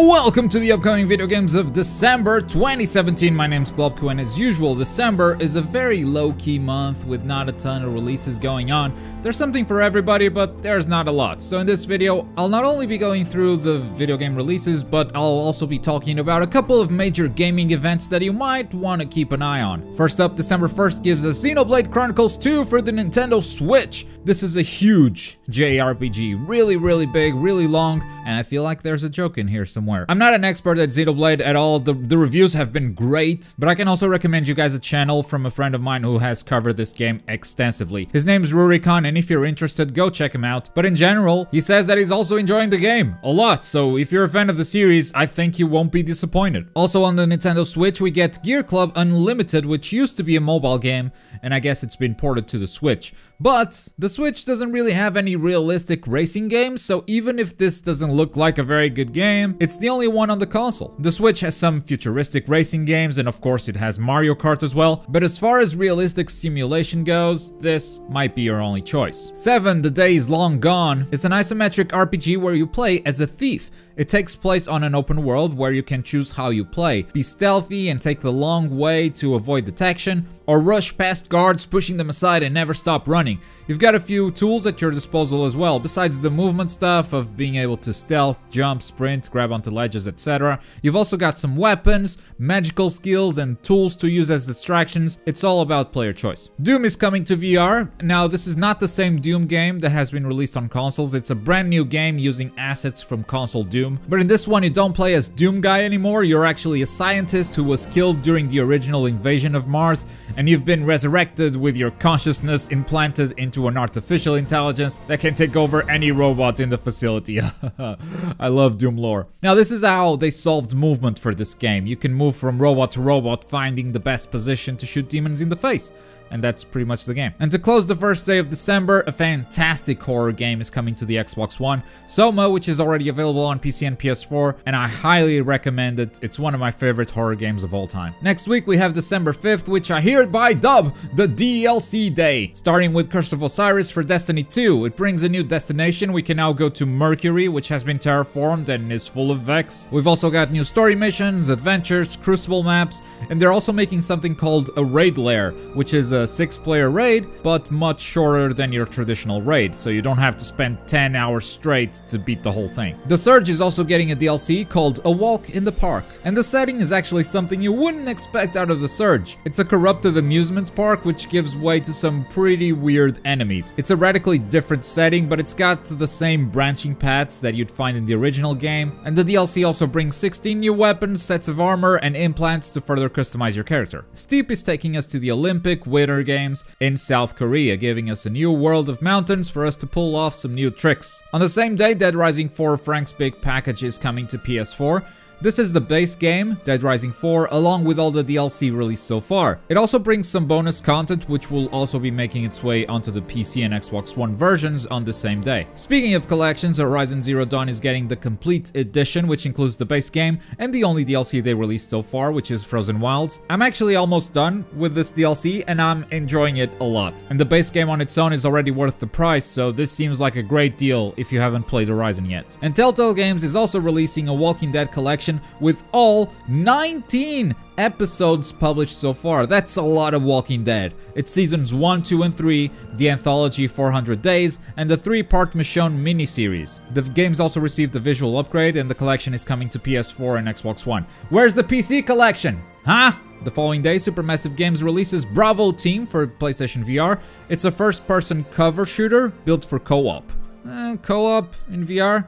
Welcome to the upcoming video games of December 2017. My name's Globku, and as usual, December is a very low-key month with not a ton of releases going on. There's something for everybody, but there's not a lot. So in this video, I'll not only be going through the video game releases, but I'll also be talking about a couple of major gaming events that you might want to keep an eye on. First up, December 1st gives us Xenoblade Chronicles 2 for the Nintendo Switch. This is a huge JRPG, really big, really long, and I feel like there's a joke in here somewhere. I'm not an expert at Xenoblade at all. The reviews have been great, but I can also recommend you guys a channel from a friend of mine who has covered this game extensively. His name's Rurikon, and if you're interested, go check him out. But in general, he says that he's also enjoying the game a lot, so if you're a fan of the series, I think you won't be disappointed. Also on the Nintendo Switch, we get Gear Club Unlimited, which used to be a mobile game, and I guess it's been ported to the Switch. But the Switch doesn't really have any realistic racing games, so even if this doesn't look like a very good game, it's the only one on the console. The Switch has some futuristic racing games, and of course it has Mario Kart as well, but as far as realistic simulation goes, this might be your only choice. 7 The Day is Long Gone is an isometric RPG where you play as a thief. It takes place on an open world where you can choose how you play. Be stealthy and take the long way to avoid detection, or rush past guards, pushing them aside and never stop running. You've got a few tools at your disposal as well, besides the movement stuff of being able to stealth, jump, sprint, grab onto ledges, etc. You've also got some weapons, magical skills, and tools to use as distractions. It's all about player choice. Doom is coming to VR. Now, this is not the same Doom game that has been released on consoles. It's a brand new game using assets from console Doom. But in this one, you don't play as Doom Guy anymore. You're actually a scientist who was killed during the original invasion of Mars, and you've been resurrected with your consciousness implanted into an artificial intelligence that can take over any robot in the facility. I love Doom lore. Now, this is how they solved movement for this game. You can move from robot to robot, finding the best position to shoot demons in the face. And that's pretty much the game. And to close the first day of December, a fantastic horror game is coming to the Xbox One. Soma, which is already available on PC and PS4, and I highly recommend it. It's one of my favorite horror games of all time. Next week we have December 5th, which I hereby dub the DLC Day. Starting with Curse of Osiris for Destiny 2. It brings a new destination. We can now go to Mercury, which has been terraformed and is full of Vex. We've also got new story missions, adventures, crucible maps, and they're also making something called a raid lair, which is a 6-player raid, but much shorter than your traditional raid, so you don't have to spend 10 hours straight to beat the whole thing. The Surge is also getting a DLC called A Walk in the Park, and the setting is actually something you wouldn't expect out of the Surge. It's a corrupted amusement park which gives way to some pretty weird enemies. It's a radically different setting, but it's got the same branching paths that you'd find in the original game, and the DLC also brings 16 new weapons, sets of armor, and implants to further customize your character. Steep is taking us to the Olympic Winter Games in South Korea, giving us a new world of mountains for us to pull off some new tricks. On the same day, Dead Rising 4 Frank's Big Package is coming to PS4. This is the base game, Dead Rising 4, along with all the DLC released so far. It also brings some bonus content, which will also be making its way onto the PC and Xbox One versions on the same day. Speaking of collections, Horizon Zero Dawn is getting the complete edition, which includes the base game and the only DLC they released so far, which is Frozen Wilds. I'm actually almost done with this DLC, and I'm enjoying it a lot. And the base game on its own is already worth the price, so this seems like a great deal if you haven't played Horizon yet. And Telltale Games is also releasing a Walking Dead collection with all 19 episodes published so far. That's a lot of Walking Dead. It's seasons 1, 2, and 3, the anthology 400 Days, and the 3-part Michonne miniseries. The game's also received a visual upgrade, and the collection is coming to PS4 and Xbox One. Where's the PC collection? Huh? The following day, Supermassive Games releases Bravo Team for PlayStation VR. It's a first-person cover shooter built for co-op. Co-op in VR?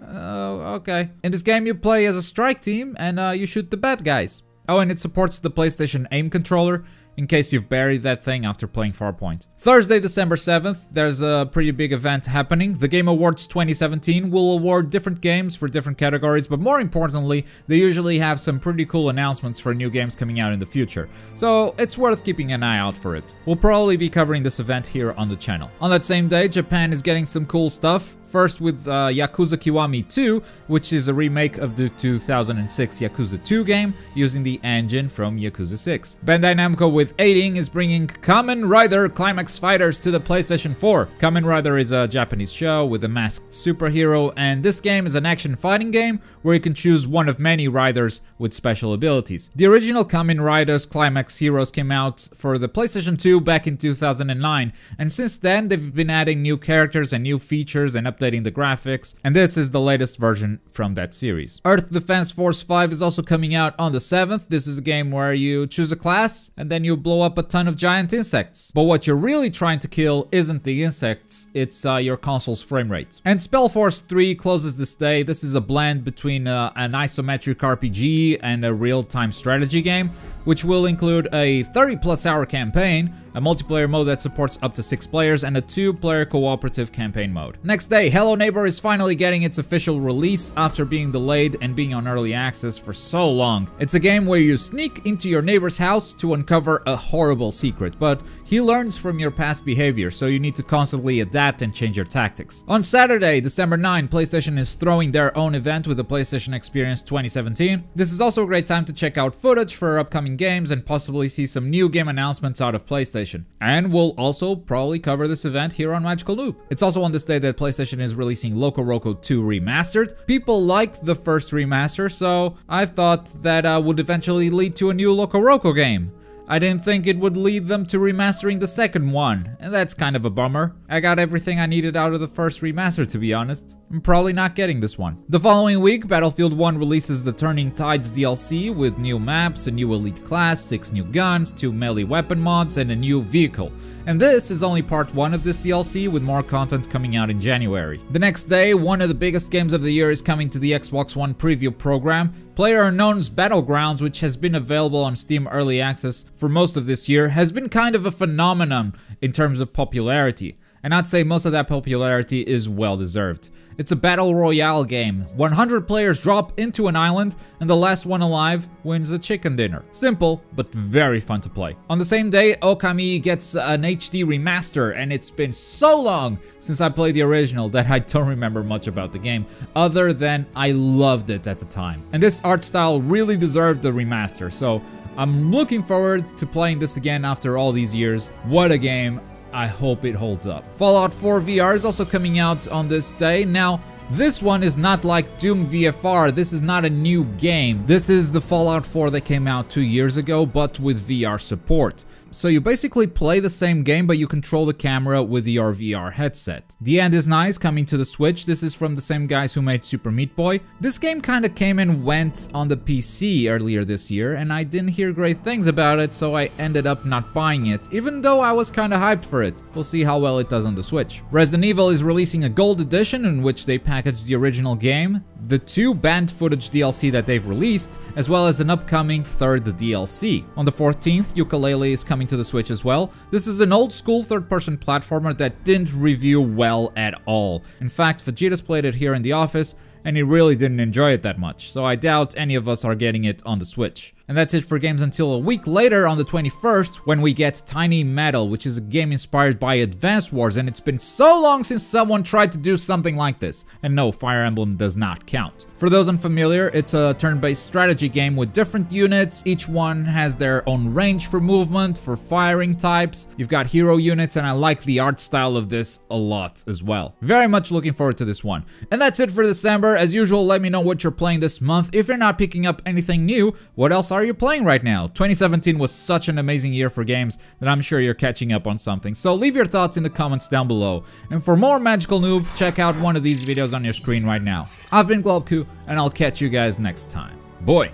Okay. In this game, you play as a strike team, and you shoot the bad guys. Oh, and it supports the PlayStation aim controller, in case you've buried that thing after playing Farpoint. Thursday, December 7th, there's a pretty big event happening. The Game Awards 2017 will award different games for different categories, but more importantly, they usually have some pretty cool announcements for new games coming out in the future. So it's worth keeping an eye out for it. We'll probably be covering this event here on the channel. On that same day, Japan is getting some cool stuff. First with Yakuza Kiwami 2, which is a remake of the 2006 Yakuza 2 game using the engine from Yakuza 6. Bandai Namco with Aiding is bringing Kamen Rider Climax Fighters to the PlayStation 4. Kamen Rider is a Japanese show with a masked superhero, and this game is an action fighting game where you can choose one of many riders with special abilities. The original Kamen Riders Climax Heroes came out for the PlayStation 2 back in 2009, and since then they've been adding new characters and new features and updating the graphics, and this is the latest version from that series. Earth Defense Force 5 is also coming out on the 7th. This is a game where you choose a class and then you blow up a ton of giant insects. But what you're really trying to kill isn't the insects, it's your console's frame rate. And Spellforce 3 closes this day. This is a blend between an isometric RPG and a real-time strategy game, which will include a 30+ hour campaign, a multiplayer mode that supports up to 6 players, and a 2-player cooperative campaign mode. Next day, Hello Neighbor is finally getting its official release after being delayed and being on early access for so long. It's a game where you sneak into your neighbor's house to uncover a horrible secret, but he learns from your past behavior, so you need to constantly adapt and change your tactics. On Saturday, December 9, PlayStation is throwing their own event with the PlayStation Experience 2017. This is also a great time to check out footage for upcoming games and possibly see some new game announcements out of PlayStation. And we'll also probably cover this event here on Magical Loop. It's also on this day that PlayStation is releasing Loco Roco 2 Remastered. People liked the first remaster, so I thought that would eventually lead to a new Loco Roco game. I didn't think it would lead them to remastering the second one, and that's kind of a bummer. I got everything I needed out of the first remaster, to be honest. I'm probably not getting this one. The following week, Battlefield 1 releases the Turning Tides DLC with new maps, a new elite class, 6 new guns, 2 melee weapon mods, and a new vehicle. And this is only part 1 of this DLC, with more content coming out in January. The next day, one of the biggest games of the year is coming to the Xbox One preview program. PlayerUnknown's Battlegrounds, which has been available on Steam Early Access for most of this year, has been kind of a phenomenon in terms of popularity. And I'd say most of that popularity is well deserved. It's a battle royale game. 100 players drop into an island, and the last one alive wins a chicken dinner. Simple, but very fun to play. On the same day, Okami gets an HD remaster, and it's been so long since I played the original that I don't remember much about the game, other than I loved it at the time. And this art style really deserved the remaster, so I'm looking forward to playing this again after all these years. What a game. I hope it holds up. Fallout 4 VR is also coming out on this day. Now, this one is not like Doom VFR. This is not a new game. This is the Fallout 4 that came out 2 years ago, but with VR support. So you basically play the same game, but you control the camera with your VR headset. The End is Nice, coming to the Switch. This is from the same guys who made Super Meat Boy. This game kind of came and went on the PC earlier this year, and I didn't hear great things about it, so I ended up not buying it, even though I was kind of hyped for it. We'll see how well it does on the Switch. Resident Evil is releasing a gold edition in which they packaged the original game, the 2 banned footage DLC that they've released, as well as an upcoming 3rd DLC. On the 14th, Yooka-Laylee is coming to the Switch as well. This is an old school third-person platformer that didn't review well at all. In fact, Vegeta's played it here in the office, and he really didn't enjoy it that much, so I doubt any of us are getting it on the Switch. And that's it for games until a week later on the 21st, when we get Tiny Metal, which is a game inspired by Advance Wars, and it's been so long since someone tried to do something like this. And no, Fire Emblem does not count. For those unfamiliar, it's a turn-based strategy game with different units. Each one has their own range for movement, for firing types. You've got hero units, and I like the art style of this a lot as well. Very much looking forward to this one. And that's it for December. As usual, let me know what you're playing this month. If you're not picking up anything new, what else are you playing right now? 2017 was such an amazing year for games that I'm sure you're catching up on something. So leave your thoughts in the comments down below. And for more Magical Noob, check out one of these videos on your screen right now. I've been Globku, and I'll catch you guys next time. Boy!